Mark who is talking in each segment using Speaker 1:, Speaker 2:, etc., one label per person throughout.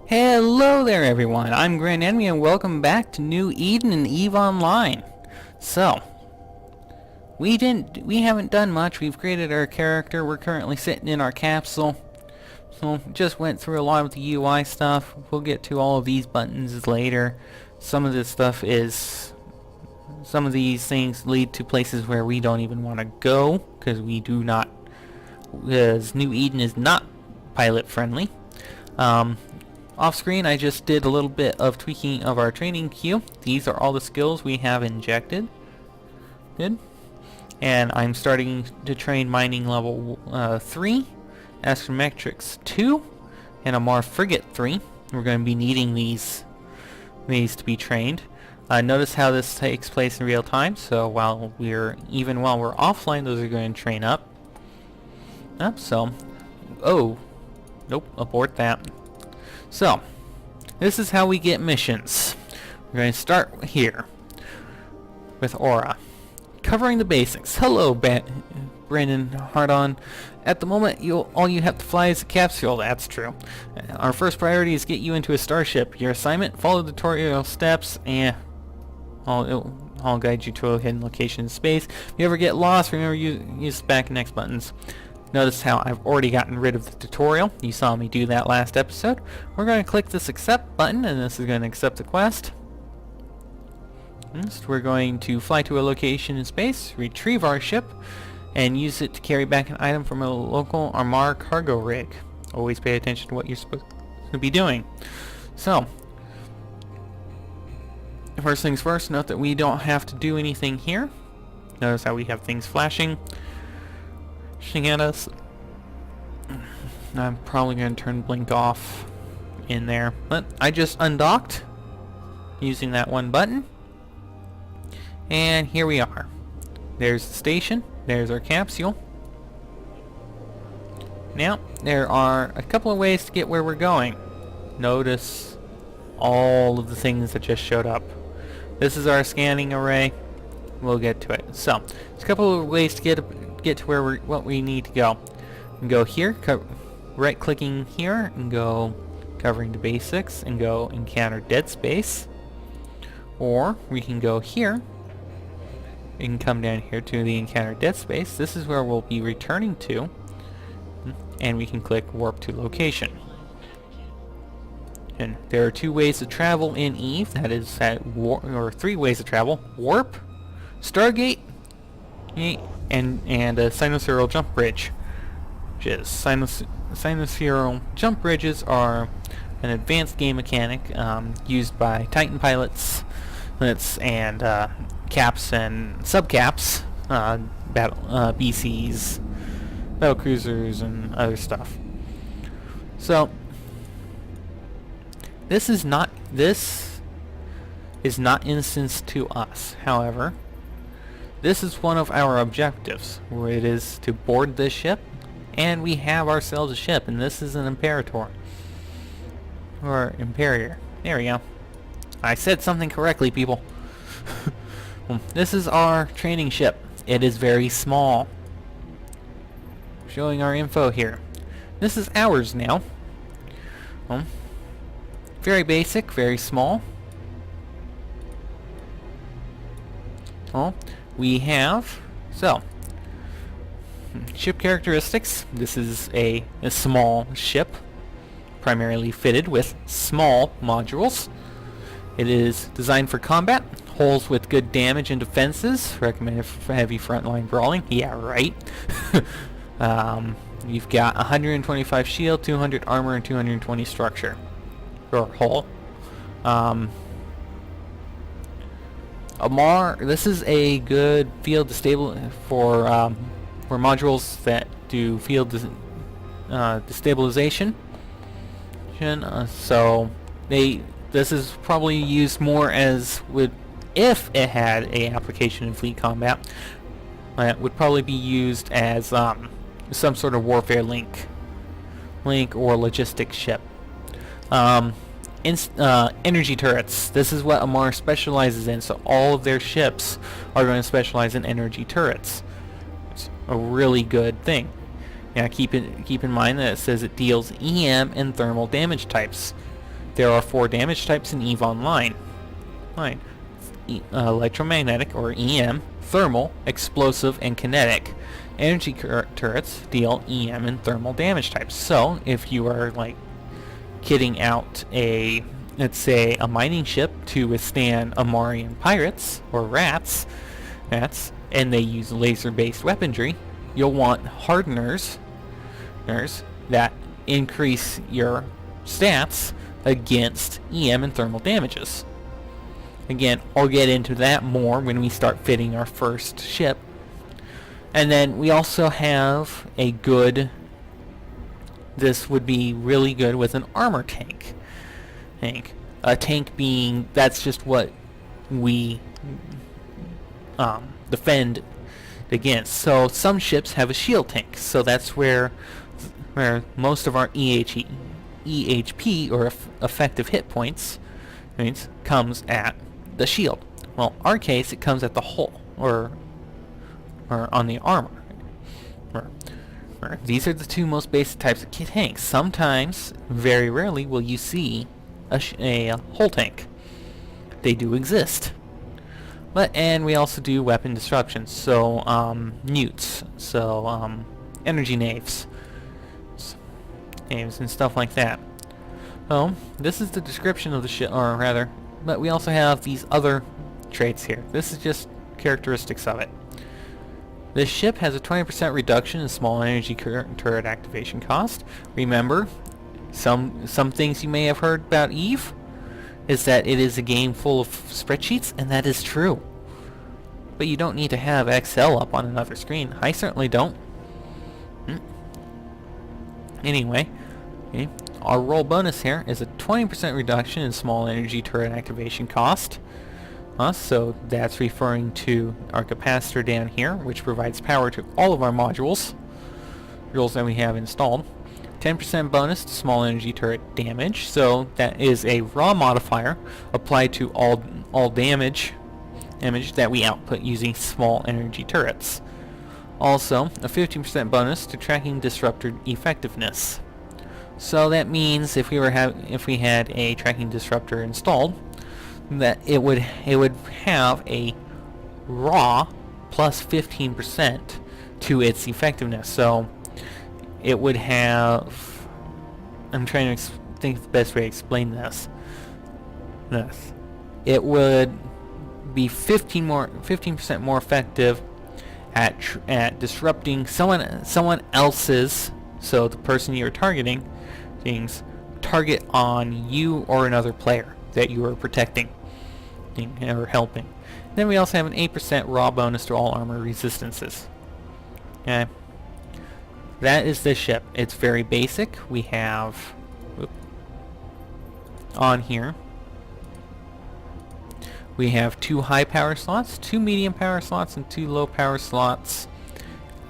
Speaker 1: Hello there everyone, I'm Grand Enemy and welcome back to New Eden and EVE Online. So, we haven't done much. We've created our character. We're currently sitting in our capsule. So, just went through a lot of the UI stuff. We'll get to all of these buttons later. Some of these things lead to places where we don't even want to go, because New Eden is not pilot friendly. Off screen, I just did a little bit of tweaking of our training queue. These are all the skills we have injected. Good. And I'm starting to train mining level 3, astrometrics 2, and a Mar frigate 3. We're going to be needing these to be trained. Notice how this takes place in real time. So while we're offline, those are going to train up. Oh, nope, abort that. So, this is how we get missions. We're going to start here with Aura. Covering the basics. Hello, Brandon Hardon. At the moment, all you have to fly is a capsule. That's true. Our first priority is get you into a starship. Your assignment: follow the tutorial steps, and I'll guide you to a hidden location in space. If you ever get lost, remember use the back and next buttons. Notice how I've already gotten rid of the tutorial. You saw me do that last episode. We're going to click this accept button, and this is going to accept the quest. Next, we're going to fly to a location in space, retrieve our ship, and use it to carry back an item from a local Armar cargo rig. Always pay attention to what you're supposed to be doing. So, first things first, note that we don't have to do anything here. Notice how we have things flashing at us. I'm probably going to turn blink off in there, but I just undocked using that one button, and here we are. There's the station, there's our capsule. Now there are a couple of ways to get where we're going. Notice all of the things that just showed up. This is our scanning array. We'll get to it. So there's a couple of ways to get to what we need to go. We can go here, right clicking here, and go covering the basics and go encounter dead space. Or we can go here and come down here to the encounter dead space. This is where we'll be returning to, and we can click warp to location. And there are 2 ways to travel in EVE. That is or 3 ways to travel: warp, Stargate, and a sinusoidal jump bridge. Sinusoidal jump bridges are an advanced game mechanic used by Titan pilots and caps and subcaps, BCs, battle cruisers, and other stuff. So this is not instanced to us. However, this is one of our objectives, where it is to board this ship, and we have ourselves a ship, and this is an Imperator. Or Imperior. There we go. I said something correctly, people. This is our training ship. It is very small. Showing our info here. This is ours now. Very basic, very small. We have, ship characteristics. This is a small ship, primarily fitted with small modules. It is designed for combat, hulls with good damage and defenses, recommended for heavy frontline brawling. Yeah, right. You've got 125 shield, 200 armor, and 220 structure, or hull. This is a good field for modules that do field destabilization. This is probably used more if it had a application in fleet combat. It would probably be used as some sort of warfare link or logistic ship. Energy turrets. This is what Amar specializes in, so all of their ships are going to specialize in energy turrets. It's a really good thing. Now keep in mind that it says it deals EM and thermal damage types. There are 4 damage types in EVE Online. Electromagnetic, or EM, thermal, explosive, and kinetic. Energy turrets deal EM and thermal damage types. So, if you are, like, kitting out a, let's say, a mining ship to withstand Amarian pirates, or rats, and they use laser-based weaponry, you'll want hardeners that increase your stats against EM and thermal damages. Again, I'll get into that more when we start fitting our first ship. And then we also have a good, this would be really good with an armor tank. A tank being, that's just what we defend against. So some ships have a shield tank, so that's where most of our EHP, or effective hit points, comes at the shield. Well, our case, it comes at the hull, or on the armor. These are the 2 most basic types of tanks. Sometimes, very rarely, will you see a hull tank. They do exist. And we also do weapon disruptions, so newts, so energy naves and stuff like that. Well, this is the description of the ship, or rather, but we also have these other traits here. This is just characteristics of it. This ship has a 20% reduction in small energy turret activation cost. Remember, some things you may have heard about EVE is that it is a game full of spreadsheets, and that is true. But you don't need to have Excel up on another screen. I certainly don't. Anyway, our roll bonus here is a 20% reduction in small energy turret activation cost. So that's referring to our capacitor down here, which provides power to all of our modules that we have installed. 10% bonus to small energy turret damage, so that is a raw modifier applied to all damage that we output using small energy turrets. Also, a 15% bonus to tracking disruptor effectiveness. So that means if we had a tracking disruptor installed, that it would have a raw plus 15% to its effectiveness. So it would have, I'm trying to think of the best way to explain this. It would be 15% more effective at disrupting someone else's, so the person you're targeting, target on you or another player that you are protecting or helping. Then we also have an 8% raw bonus to all armor resistances. Okay. That is this ship. It's very basic. We have on here, we have 2 high power slots, 2 medium power slots, and 2 low power slots.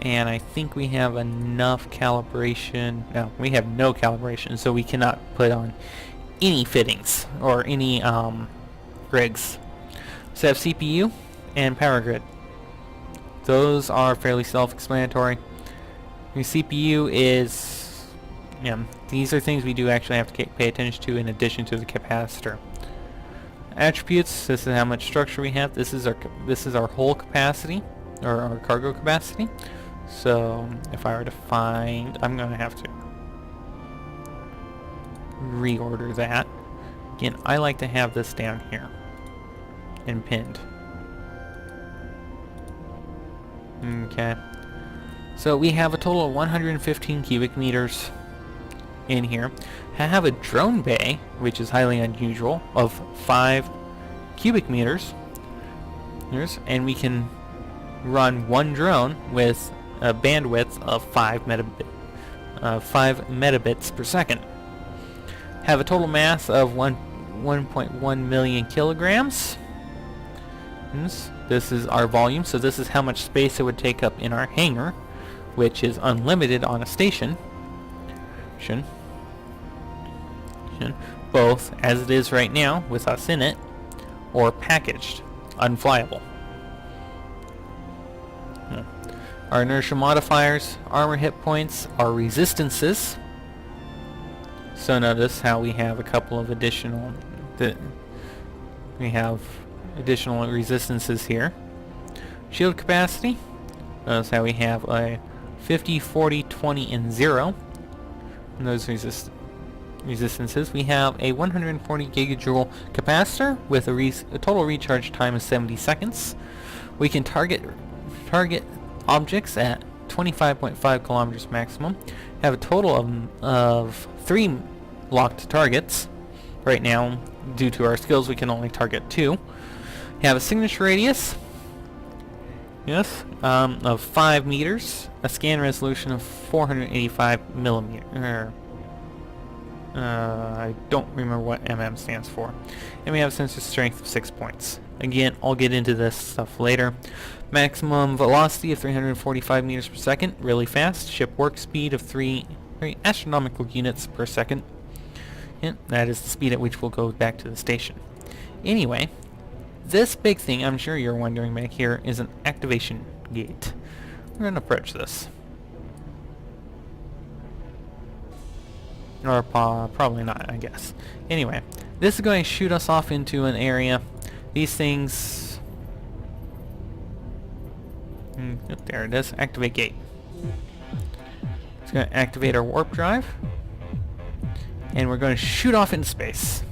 Speaker 1: And I think we have enough calibration. No, we have no calibration, so we cannot put on any fittings or any rigs. So have CPU and power grid. Those are fairly self-explanatory. Your CPU is, these are things we do actually have to pay attention to in addition to the capacitor. Attributes, this is how much structure we have. This is our whole capacity, or our cargo capacity. So if I were to find, I'm going to have to reorder that. Again, I like to have this down here and pinned. Okay. So we have a total of 115 cubic meters in here. I have a drone bay, which is highly unusual, of 5 cubic meters. And we can run one drone with a bandwidth of 5 megabits per second. Have a total mass of 1.1 million kilograms. This is our volume, so this is how much space it would take up in our hangar, which is unlimited on a station. Both as it is right now with us in it, or packaged, unflyable. Our inertia modifiers, armor hit points, our resistances. So notice how we have a couple of additional resistances here. Shield capacity. Notice how we have a 50, 40, 20, and 0. And those resistances. We have a 140 gigajoule capacitor with a total recharge time of 70 seconds. We can target objects at 25.5 kilometers maximum. Have a total of 3 locked targets. Right now, due to our skills, we can only target 2. Have a signature radius, yes, of 5 meters. A scan resolution of 485 millimeter. I don't remember what mm stands for. And we have a sensor strength of 6 points. Again, I'll get into this stuff later. Maximum velocity of 345 meters per second, really fast. Ship warp speed of 3 astronomical units per second. And that is the speed at which we'll go back to the station. Anyway, this big thing, I'm sure you're wondering back here, is an activation gate. We're going to approach this. Or probably not, I guess. Anyway, this is going to shoot us off into an area. These things... there it is. Activate gate. It's going to activate our warp drive. And we're going to shoot off into space.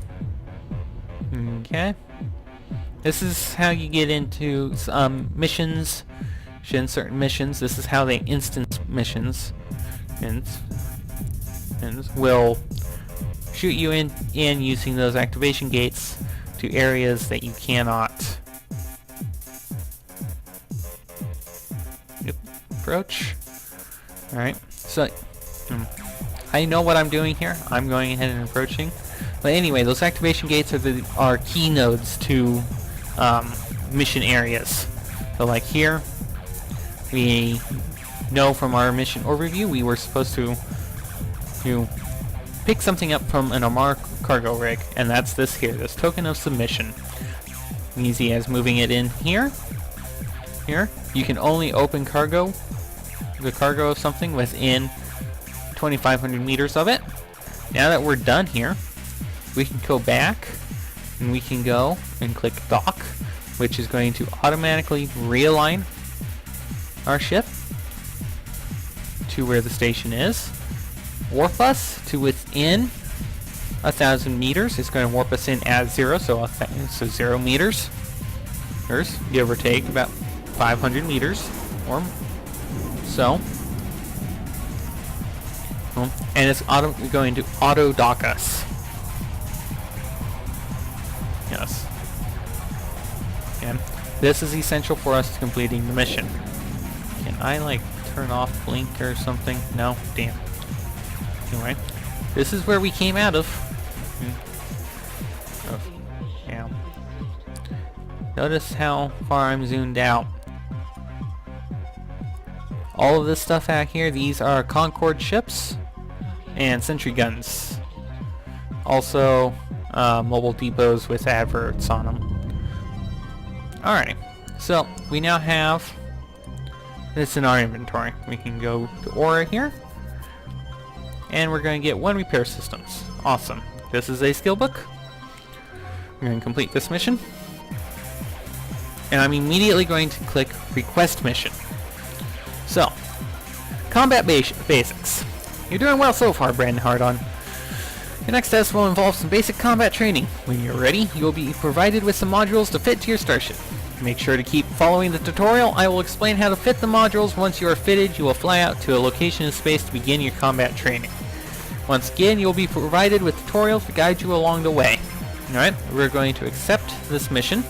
Speaker 1: Okay. This is how you get into missions. Certain missions. This is how they instance missions. And will shoot you in using those activation gates to areas that you cannot approach. Alright, so I know what I'm doing here. I'm going ahead and approaching. But anyway, those activation gates are key nodes to mission areas. So like here, we know from our mission overview we were supposed to pick something up from an Omar cargo rig, and that's this here, this token of submission. Easy as moving it in here. Here, you can only open the cargo of something within 2,500 meters of it. Now that we're done here, we can go back and we can go and click dock, which is going to automatically realign our ship to where the station is. Warp us to within 1,000 meters. It's going to warp us in at 0, so 0 meters. Give or take about 500 meters or so. And it's going to auto dock us. Yes. And this is essential for us completing the mission. Can I like turn off blink or something? No? Damn. Anyway, this is where we came out of. Yeah. Notice how far I'm zoomed out. All of this stuff out here, these are Concorde ships and sentry guns. Also, mobile depots with adverts on them. Alrighty, so we now have this in our inventory. We can go to Aura here. And we're going to get 1 repair systems. Awesome. This is a skill book. We're going to complete this mission. And I'm immediately going to click request mission. So, combat basics. You're doing well so far, Brandon Hardon. Your next test will involve some basic combat training. When you're ready, you will be provided with some modules to fit to your starship. Make sure to keep following the tutorial. I will explain how to fit the modules. Once you are fitted, you will fly out to a location in space to begin your combat training. Once again, you will be provided with tutorials to guide you along the way. Alright, we're going to accept this mission.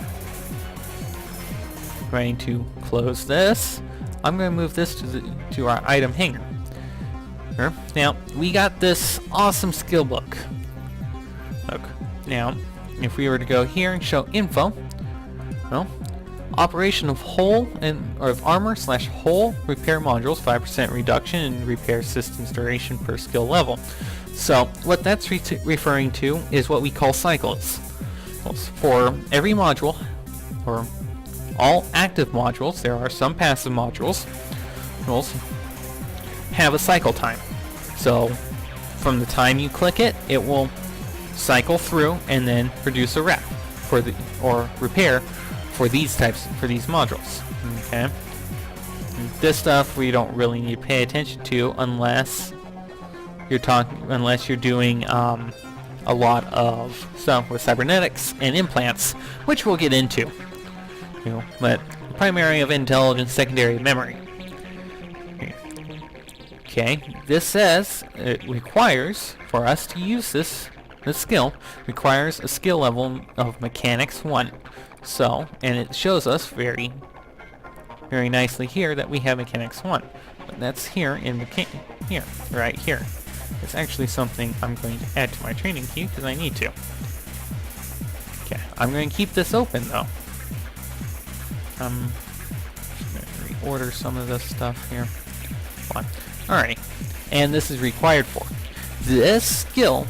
Speaker 1: Going to close this. I'm going to move this to our item hanger. Now, we got this awesome skill book. Look, now, if we were to go here and show info, well, operation of hull or of armor / hull repair modules, 5% reduction in repair systems duration per skill level. So what that's referring to is what we call cycles. For every module, or all active modules, there are some passive modules, have a cycle time. So from the time you click it, it will cycle through and then produce a rep for the or repair for these modules. Okay. This stuff we don't really need to pay attention to unless you're doing a lot of stuff with cybernetics and implants, which we'll get into. But primary of intelligence, secondary of memory. Okay, this says it requires, for us to use this skill, requires a skill level of Mechanics 1. So, and it shows us very nicely here that we have Mechanics 1. But that's here in right here. It's actually something I'm going to add to my training queue because I need to. Okay, I'm going to keep this open though. I'm just going to reorder some of this stuff here. Alright, and this is required for. This skill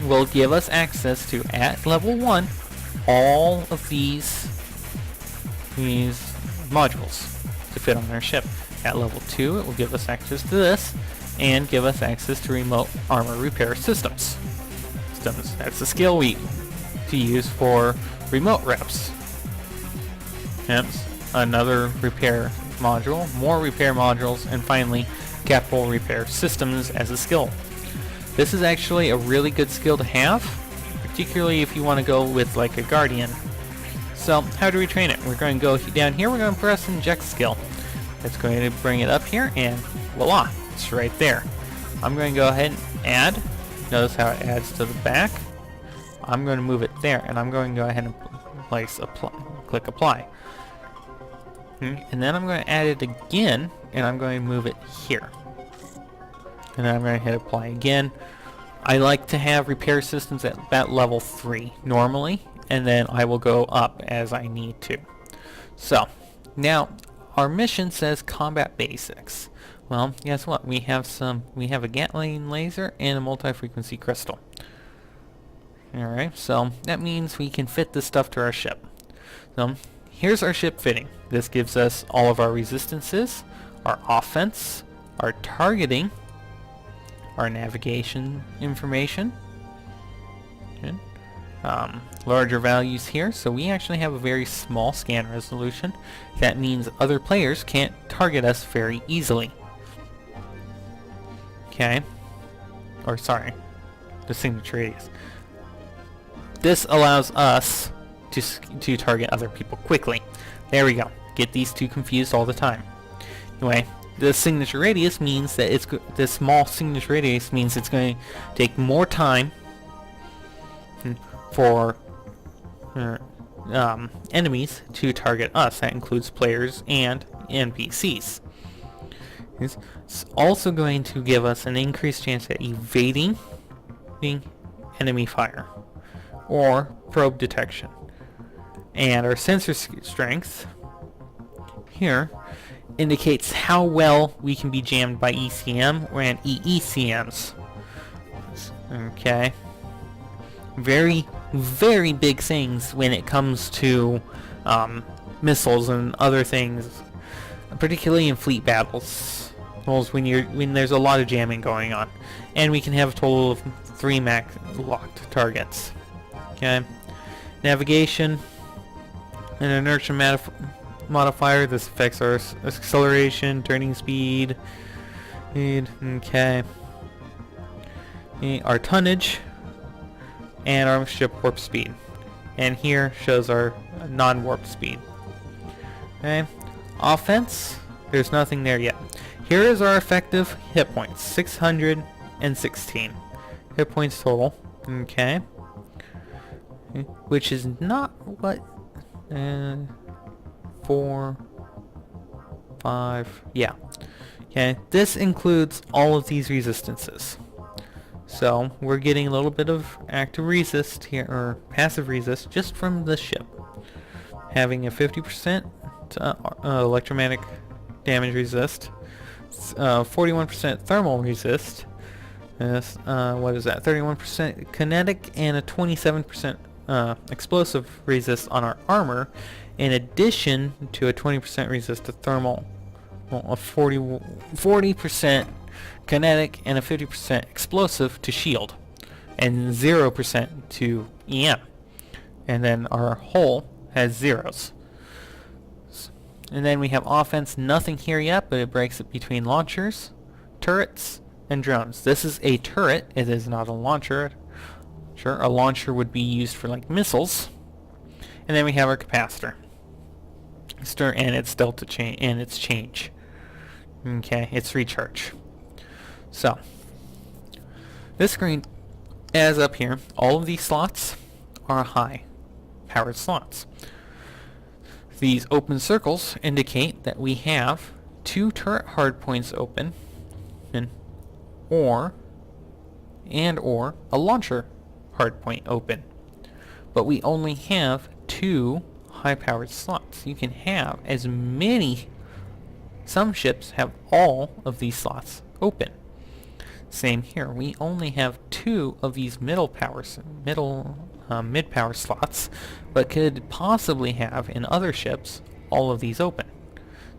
Speaker 1: will give us access to, at level 1, all of these modules to fit on our ship. At level 2, it will give us access to this, and give us access to remote armor repair systems. That's the skill we to use for remote reps. Hence, another repair module, more repair modules, and finally, capital repair systems as a skill. This is actually a really good skill to have, particularly if you want to go with like a guardian. So how do we train it? We're going to go down here, we're going to press inject skill. It's going to bring it up here, and voila, it's right there. I'm going to go ahead and add. Notice how it adds to the back. I'm going to move it there, and I'm going to go ahead and click apply. And then I'm going to add it again, and I'm going to move it here. And then I'm going to hit apply again. I like to have repair systems at that level 3 normally, and then I will go up as I need to. So, now our mission says combat basics. Well, guess what? We have a Gatling laser and a multi-frequency crystal. Alright, so that means we can fit this stuff to our ship. So, here's our ship fitting. This gives us all of our resistances, our offense, our targeting, our navigation information. Good. Larger values here, so we actually have a very small scan resolution. That means other players can't target us very easily. Okay. Or sorry, the signature radius. This allows us to target other people quickly. There we go. Get these two confused all the time. Anyway, the signature radius means that this small signature radius means it's going to take more time for enemies to target us. That includes players and NPCs. It's also going to give us an increased chance at evading enemy fire or probe detection. And our sensor strength here indicates how well we can be jammed by ECM and EECMs. Okay. Very, very big things when it comes to missiles and other things, particularly in fleet battles. When there's a lot of jamming going on, and we can have a total of 3 max locked targets. Okay, navigation and inertia modifier. This affects our acceleration, turning speed. Okay, our tonnage and our ship warp speed. And here shows our non-warp speed. Okay, offense. There's nothing there yet. Here is our effective hit points, 616 hit points total. Okay, which is not what 4, 5, yeah. Okay, this includes all of these resistances. So we're getting a little bit of active resist here, or passive resist, just from the ship. Having a 50% electromagnetic damage resist, 41% thermal resist, what is that, 31% kinetic, and a 27% explosive resist on our armor, in addition to a 20% resist to thermal, a 40% kinetic and a 50% explosive to shield, and 0% to EM. And then our hull has zeros. And then we have offense, nothing here yet, but it breaks it between launchers, turrets, and drones. This is a turret, it is not a launcher. Sure, a launcher would be used for like missiles. And then we have our capacitor. And its delta change and its change. Okay, its recharge. So this screen, as up here, all of these slots are high powered slots. These open circles indicate that we have 2 turret hardpoints open or a launcher hardpoint open. But we only have 2 high-powered slots. You can have as many. Some ships have all of these slots open. Same here. We only have 2 of these mid-power slots, but could possibly have in other ships all of these open.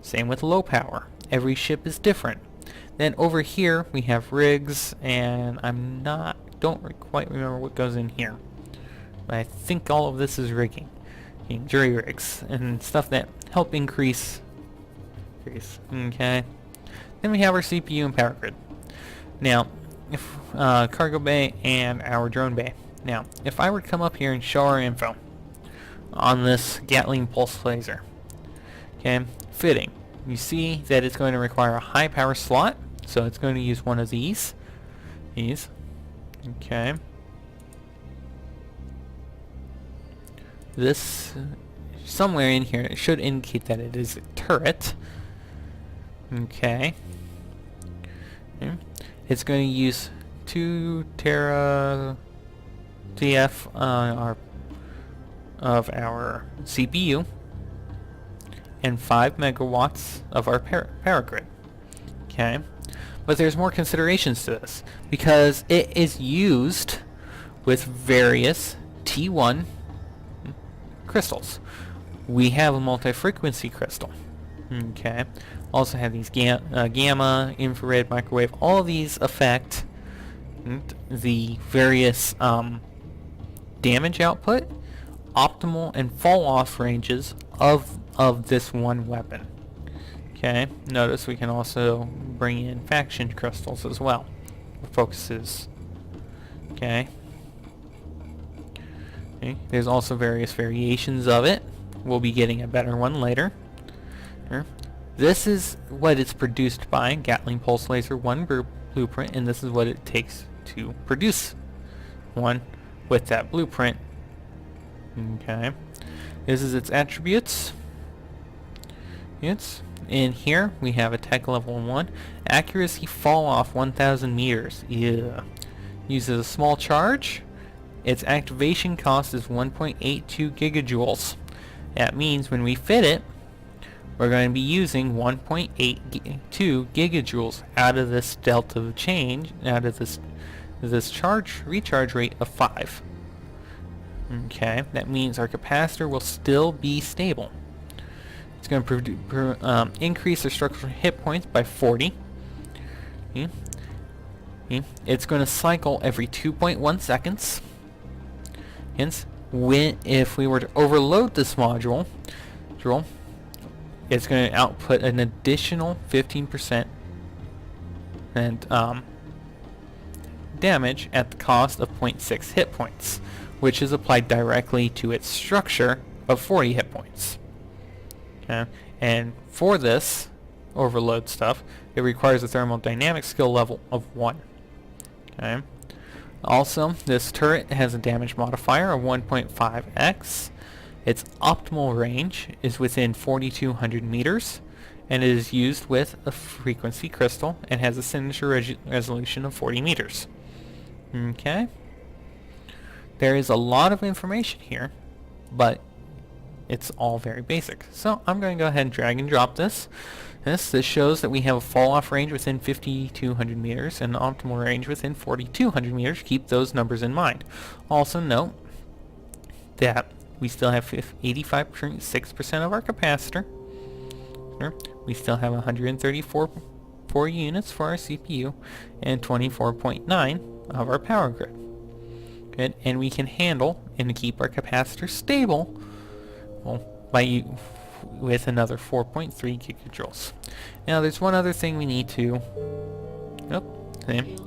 Speaker 1: Same with low power. Every ship is different. Then over here we have rigs, and don't quite remember what goes in here. But I think all of this is rigging. Jury rigs and stuff that help increase. Okay. Then we have our CPU and power grid. Now, if cargo bay and our drone bay. Now, if I were to come up here and show our info on this Gatling pulse laser, okay, fitting, you see that it's going to require a high power slot, so it's going to use one of these. Okay. This, somewhere in here, it should indicate that it is a turret. Okay. It's going to use 2 tera TF of our CPU and 5 megawatts of our power grid. Okay. But there's more considerations to this, because it is used with various T1 crystals. We have a multi-frequency crystal. Okay. Also have these gamma, infrared, microwave. All of these affect the various damage output, optimal, and fall-off ranges of this one weapon. Okay. Notice we can also bring in faction crystals as well. Focuses. Okay. There's also various variations of it. We'll be getting a better one later. Here. This is what it's produced by, Gatling Pulse Laser 1 blueprint, and this is what it takes to produce one with that blueprint. Okay. This is its attributes. In here we have a tech level 1. Accuracy fall off 1,000 meters. Yeah. Uses a small charge. Its activation cost is 1.82 gigajoules. That means when we fit it, we're going to be using 1.82 gigajoules out of this delta change, out of this recharge rate of 5. Okay, that means our capacitor will still be stable. It's going to increase the structural hit points by 40. It's going to cycle every 2.1 seconds. Hence, if we were to overload this module, it's going to output an additional 15% and damage at the cost of 0.6 hit points, which is applied directly to its structure of 40 hit points. Okay. And for this overload stuff, it requires a thermodynamic skill level of 1. Okay. Also, this turret has a damage modifier of 1.5x. Its optimal range is within 4,200 meters, and it is used with a frequency crystal and has a signature resolution of 40 meters. Okay. There is a lot of information here, but it's all very basic. So I'm going to go ahead and drag and drop this. This shows that we have a fall-off range within 5,200 meters and an optimal range within 4,200 meters. Keep those numbers in mind. Also note that we still have 85.6% of our capacitor. We still have 134 4 units for our CPU and 24.9 of our power grid. Good, and we can handle and keep our capacitor stable, well, with another 4.3 gigajoules. Now there's one other thing we need to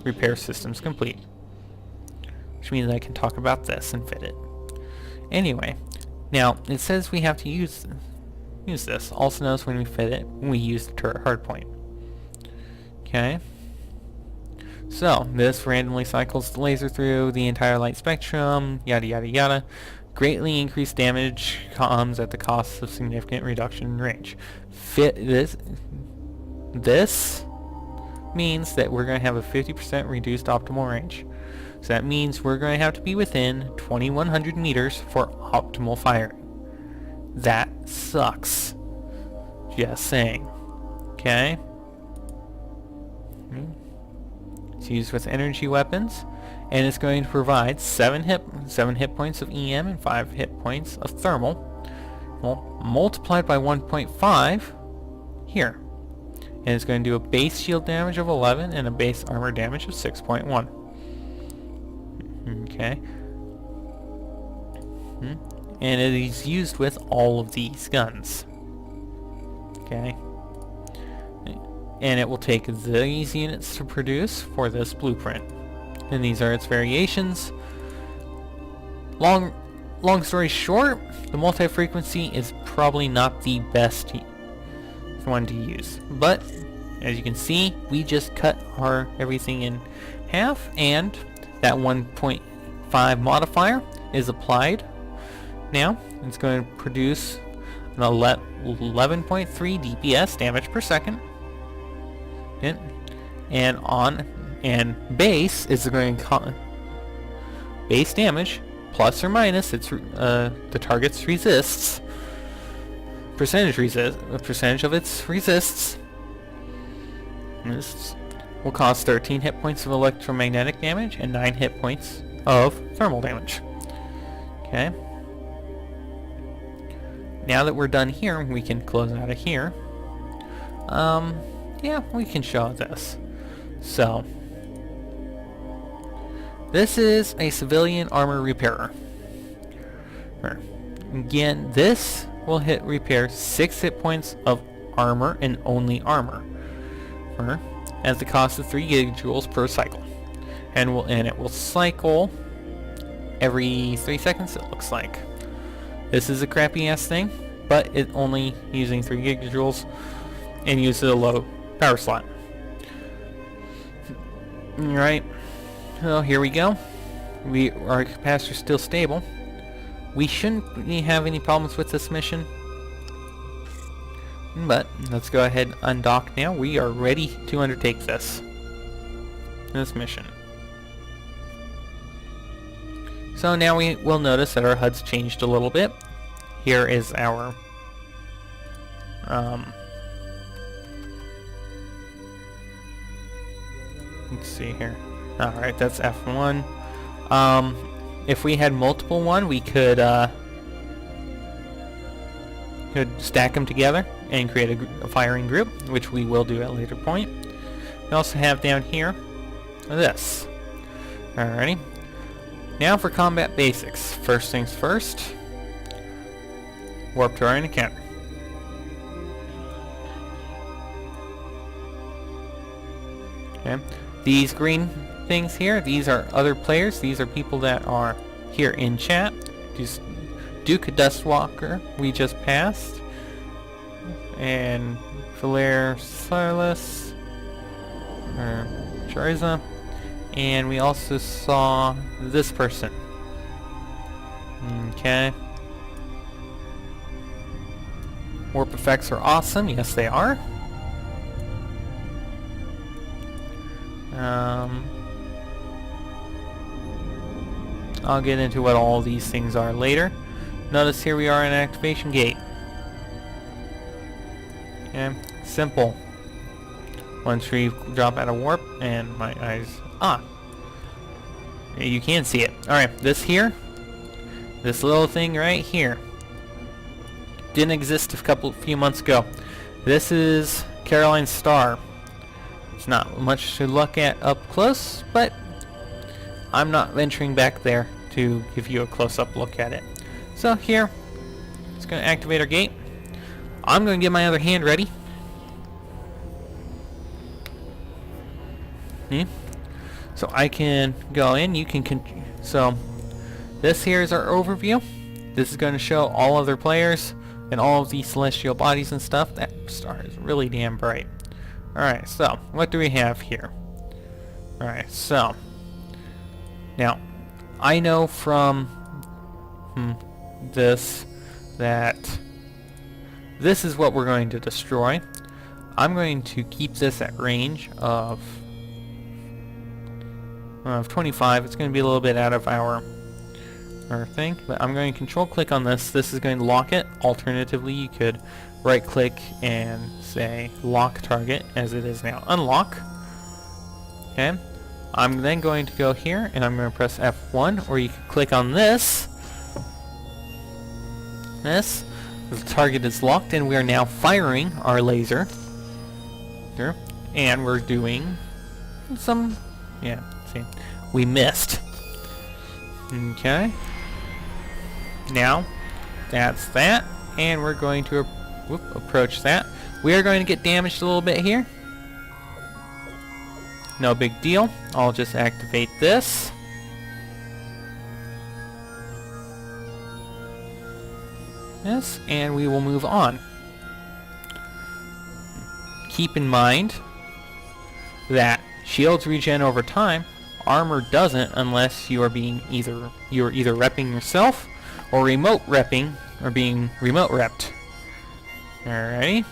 Speaker 1: repair systems complete, which means I can talk about this and fit it. Anyway, now it says we have to use this. Also notice when we fit it, we use the turret hardpoint. Okay. So this randomly cycles the laser through the entire light spectrum, yada yada yada. Greatly increased damage comes at the cost of significant reduction in range. This means that we're going to have a 50% reduced optimal range. So that means we're going to have to be within 2100 meters for optimal firing. That sucks. Just saying. Okay? It's used with energy weapons, and it's going to provide 7 hit points of EM and 5 hit points of thermal. Well, multiplied by 1.5 here. And it's going to do a base shield damage of 11 and a base armor damage of 6.1. Okay. And it is used with all of these guns. Okay. And it will take these units to produce for this blueprint. And these are its variations. Long story short, the multi-frequency is probably not the best one to use. But as you can see, we just cut our everything in half, and that 1.5 modifier is applied. Now it's going to produce an 11.3 DPS damage per second. And base is going to base damage plus or minus its the target's percentage of its resists. This will cause 13 hit points of electromagnetic damage and 9 hit points of thermal damage. Okay. Now that we're done here, we can close out of here. Yeah, we can show this. So, this is a civilian armor repairer. Again, this will repair 6 hit points of armor and only armor. At the cost of 3 gigajoules per cycle. And it will cycle every 3 seconds, it looks like. This is a crappy ass thing, but it's only using 3 gigajoules and uses a low power slot. Alright, well, here we go. Our capacitor's still stable. We shouldn't have any problems with this mission. But let's go ahead and undock now. We are ready to undertake this mission. So now we will notice that our HUD's changed a little bit. Here is our let's see here. Alright, that's F1. If we had multiple we could stack them together and create a firing group, which we will do at a later point. We also have down here this. Alrighty. Now for combat basics. First things first. Warp to our encounter. Okay. These green things here, these are other players. These are people that are here in chat. Just Duke Dustwalker, we just passed. And Valaire Silas, or Chariza. And we also saw this person. Okay. Warp effects are awesome. Yes, they are. I'll get into what all these things are later. Notice here we are in an activation gate. Okay, simple. Once we drop out of warp, and my eyes... you can see it. Alright, this here, this little thing right here, didn't exist a few months ago. This is Caroline's Star. It's not much to look at up close, but I'm not venturing back there to give you a close-up look at it. So here, it's going to activate our gate. I'm going to get my other hand ready. So I can go in. You can so this here is our overview. This is going to show all other players and all of the celestial bodies and stuff. That star is really damn bright. Alright, so what do we have here? Alright, so now I know from this that this is what we're going to destroy. I'm going to keep this at range of 25. It's going to be a little bit out of our thing, but I'm going to control click on this. This is going to lock it. Alternatively, you could right click and say lock target, as it is now unlock. Okay, I'm then going to go here and I'm going to press F1, or you can click on this. The target is locked and we are now firing our laser here, and we're doing some, yeah, see, we missed. Okay, now that's that, and we're going to approach that. We are going to get damaged a little bit here. No big deal. I'll just activate this. Yes, and we will move on. Keep in mind that shields regen over time, armor doesn't, unless you are being either repping yourself or remote repping or being remote repped. Alrighty.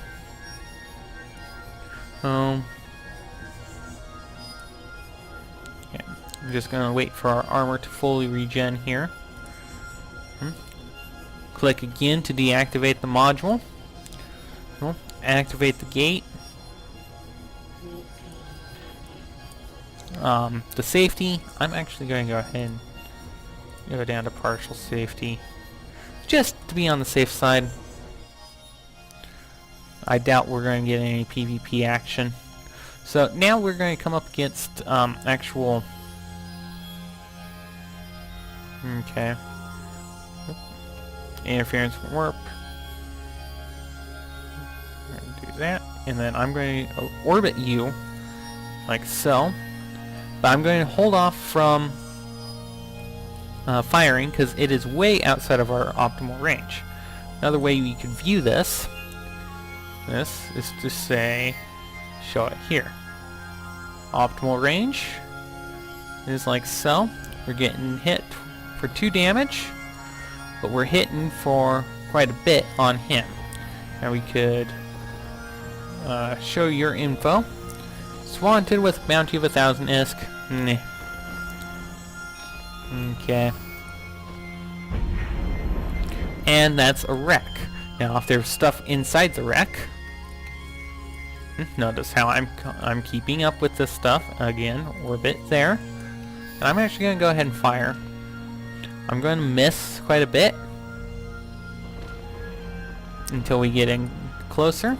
Speaker 1: Yeah, I'm just gonna wait for our armor to fully regen here. Click again to deactivate the module. Activate the gate. The safety, I'm actually going to go ahead and go down to partial safety, just to be on the safe side. I doubt we're going to get any PvP action. So now we're going to come up against actual... Okay. Interference from warp. We're going to do that, and then I'm going to orbit you like so. But I'm going to hold off from firing because it is way outside of our optimal range. Another way we could view this is to say, show it here. Optimal range is like so. We're getting hit for 2 damage, but we're hitting for quite a bit on him. Now we could show your info. Swanted with a bounty of 1,000 ISK. Nah. Okay. And that's a wreck. Now if there's stuff inside the wreck, notice how I'm keeping up with this stuff. Again, orbit there. And I'm actually going to go ahead and fire. I'm going to miss quite a bit until we get in closer.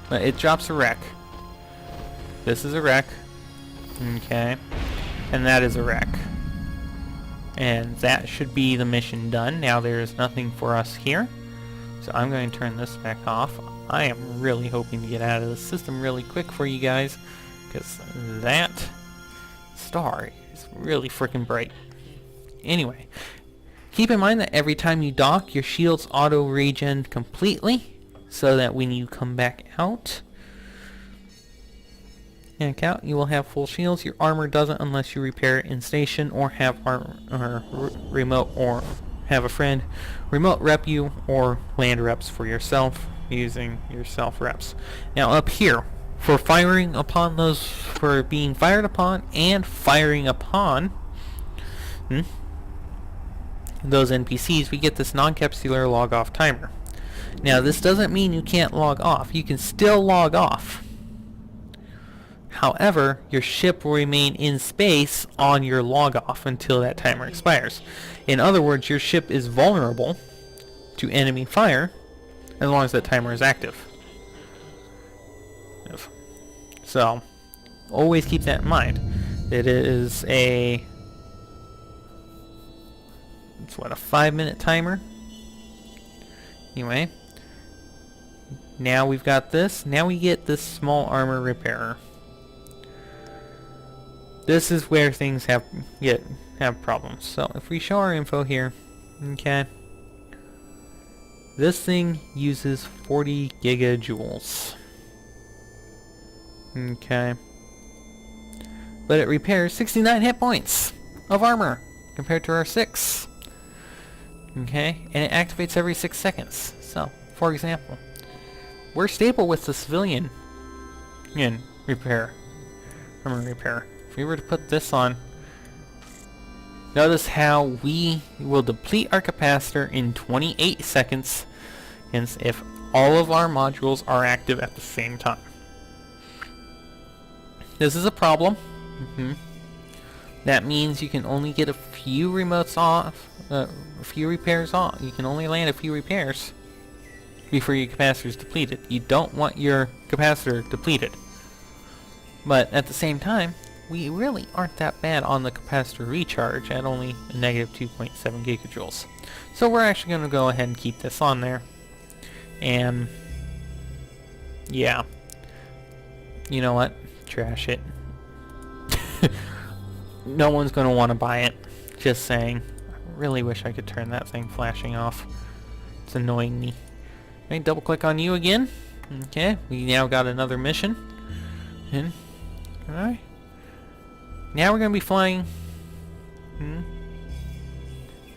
Speaker 1: But it drops a wreck. This is a wreck. Okay. And that is a wreck. And that should be the mission done. Now there is nothing for us here. So I'm going to turn this back off. I am really hoping to get out of the system really quick for you guys, because that star is really freaking bright. Anyway, keep in mind that every time you dock, your shields auto-regen completely, so that when you come back out, you will have full shields. Your armor doesn't unless you repair it in station or have remote, or have a friend remote rep you, or land reps for yourself using your self reps. Now up here, for firing upon those, for being fired upon and firing upon those NPCs, we get this non-capsular log off timer. Now this doesn't mean you can't log off. You can still log off. However, your ship will remain in space on your log off until that timer expires. In other words, your ship is vulnerable to enemy fire as long as that timer is active. So, always keep that in mind. It is a, it's what, a 5-minute timer? Anyway, now we've got this. Now we get this small armor repairer. This is where things have problems. So if we show our info here, okay, this thing uses 40 gigajoules. Okay, but it repairs 69 hit points of armor compared to our 6. Okay, and it activates every 6 seconds. So, for example, we're stable with the civilian armor repair. If we were to put this on, notice how we will deplete our capacitor in 28 seconds, hence if all of our modules are active at the same time. This is a problem. That means you can only get a few remotes off, a few repairs off. You can only land a few repairs before your capacitor is depleted. You don't want your capacitor depleted. But at the same time, we really aren't that bad on the capacitor recharge at only a negative 2.7 gigajoules. So we're actually going to go ahead and keep this on there. And yeah, you know what? Trash it. No one's going to want to buy it. Just saying. I really wish I could turn that thing flashing off. It's annoying me. Right, double click on you again. Okay, we now got another mission. And, alright. Now we're going to be flying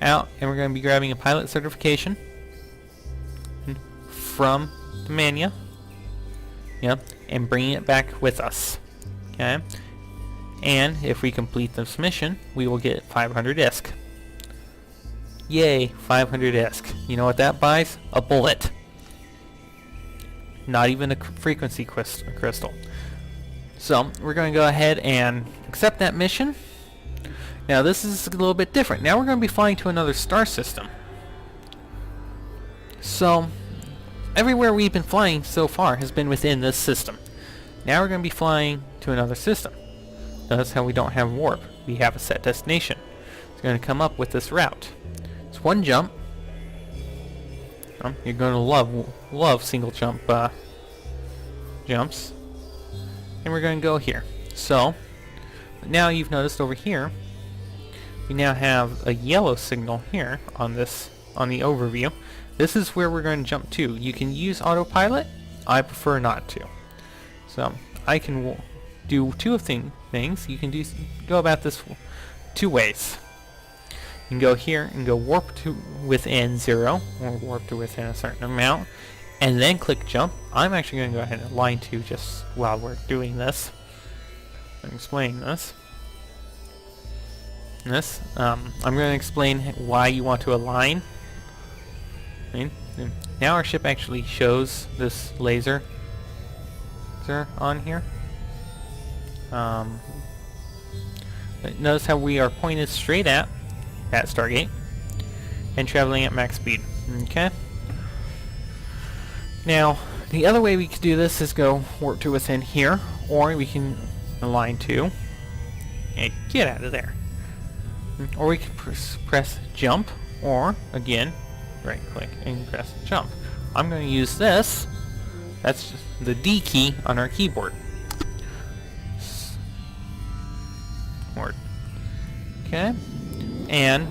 Speaker 1: out, and we're going to be grabbing a pilot certification from the Mania. Yep, and bringing it back with us. Okay, and if we complete this mission, we will get 500 ISK. Yay, 500 ISK. You know what that buys? A bullet. Not even a frequency crystal. So we're going to go ahead and accept that mission. Now this is a little bit different. Now we're going to be flying to another star system. So everywhere we've been flying so far has been within this system. Now we're going to be flying to another system. Notice how we don't have warp. We have a set destination. It's going to come up with this route. It's one jump. You're going to love single jump jumps. And we're going to go here. So now you've noticed over here we now have a yellow signal here on the overview. This is where we're going to jump to. You can use autopilot. I prefer not to. So I can do two of things. You can go about this 2 ways. You can go here and go warp to within 0 or warp to within a certain amount, and then click jump. I'm actually going to go ahead and align to just while we're doing this. I'm explaining this. I'm going to explain why you want to align. Now our ship actually shows this laser on here. Notice how we are pointed straight at that Stargate and traveling at max speed. Okay. Now the other way we could do this is go warp to within here, or we can align to and get out of there. Or we can press jump, or again right click and press jump. I'm going to use this. That's just the D key on our keyboard. Okay, and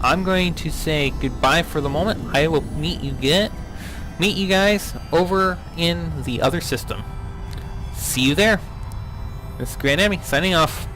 Speaker 1: I'm going to say goodbye for the moment. I will meet you guys over in the other system. See you there. This is Grand Emmy signing off.